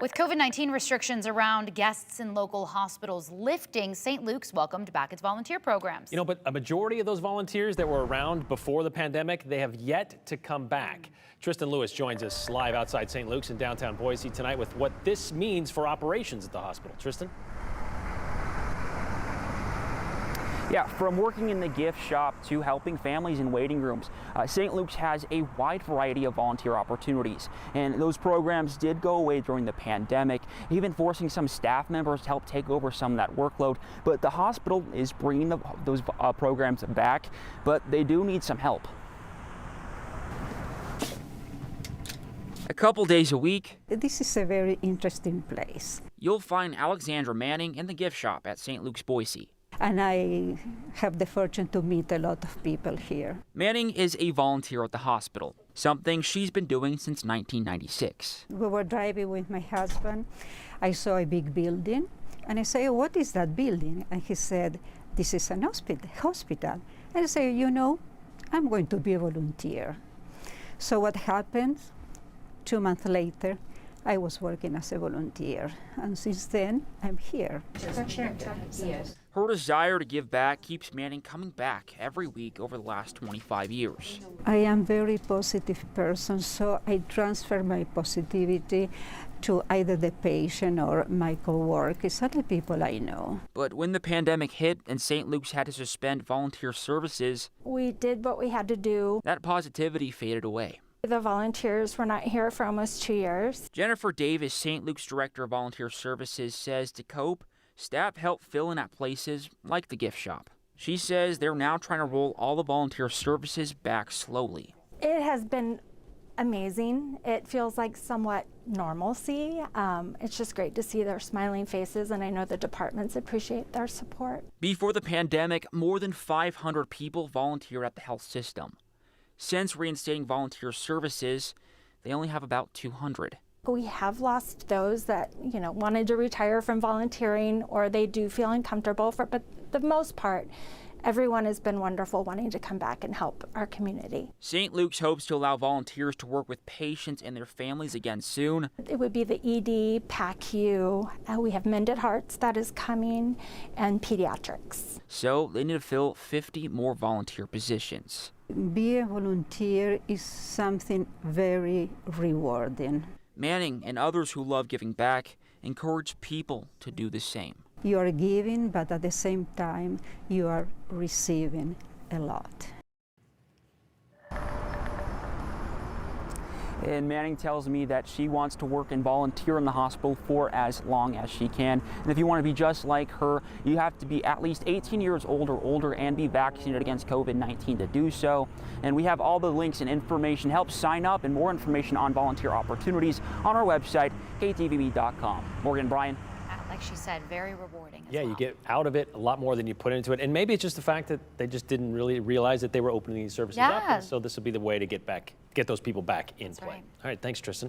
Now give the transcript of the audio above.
With COVID-19 restrictions around guests in local hospitals lifting, St. Luke's welcomed back its volunteer programs. But a majority of those volunteers that were around before the pandemic, they have yet to come back. Tristan Lewis joins us live outside St. Luke's in downtown Boise tonight with what this means for operations at the hospital. Tristan? Yeah, from working in the gift shop to helping families in waiting rooms, St. Luke's has a wide variety of volunteer opportunities. And those programs did go away during the pandemic, even forcing some staff members to help take over some of that workload. But the hospital is bringing those programs back, but they do need some help. A couple days a week, this is a very interesting place. You'll find Alexandra Manning in the gift shop at St. Luke's Boise. And I have the fortune to meet a lot of people here. Manning is a volunteer at the hospital, something she's been doing since 1996. We were driving with my husband. I saw a big building, and I say, "What is that building?" And he said, "This is an hospital." And I say, "I'm going to be a volunteer." So what happened? 2 months later, I was working as a volunteer, and since then, I'm here. Her desire to give back keeps Manning coming back every week over the last 25 years. I am a very positive person, so I transfer my positivity to either the patient or my co-workers, other people I know. But when the pandemic hit and St. Luke's had to suspend volunteer services, we did what we had to do. That positivity faded away. The volunteers were not here for almost 2 years. Jennifer Davis, St. Luke's Director of Volunteer Services, says to cope, staff help fill in at places like the gift shop. She says they're now trying to roll all the volunteer services back slowly. It has been amazing. It feels like somewhat normalcy. It's just great to see their smiling faces, and I know the departments appreciate their support. Before the pandemic, more than 500 people volunteered at the health system. Since reinstating volunteer services, they only have about 200. We have lost those that, wanted to retire from volunteering, or they do feel uncomfortable, but the most part, everyone has been wonderful wanting to come back and help our community. St. Luke's hopes to allow volunteers to work with patients and their families again soon. It would be the ED, PACU, we have Mended Hearts that is coming, and pediatrics. So they need to fill 50 more volunteer positions. Be a volunteer is something very rewarding. Manning and others who love giving back encourage people to do the same. You are giving, but at the same time, you are receiving a lot. And Manning tells me that she wants to work and volunteer in the hospital for as long as she can. And if you want to be just like her, you have to be at least 18 years old or older and be vaccinated against COVID-19 to do so. And we have all the links and information. Help sign up and more information on volunteer opportunities on our website, ktvb.com. Morgan, Brian. Like she said, very rewarding as well. well. You get out of it a lot more than you put into it. And maybe it's just the fact that they just didn't really realize that they were opening these services up. And so this will be the way to get those people back in play. Right. All right, thanks, Tristan.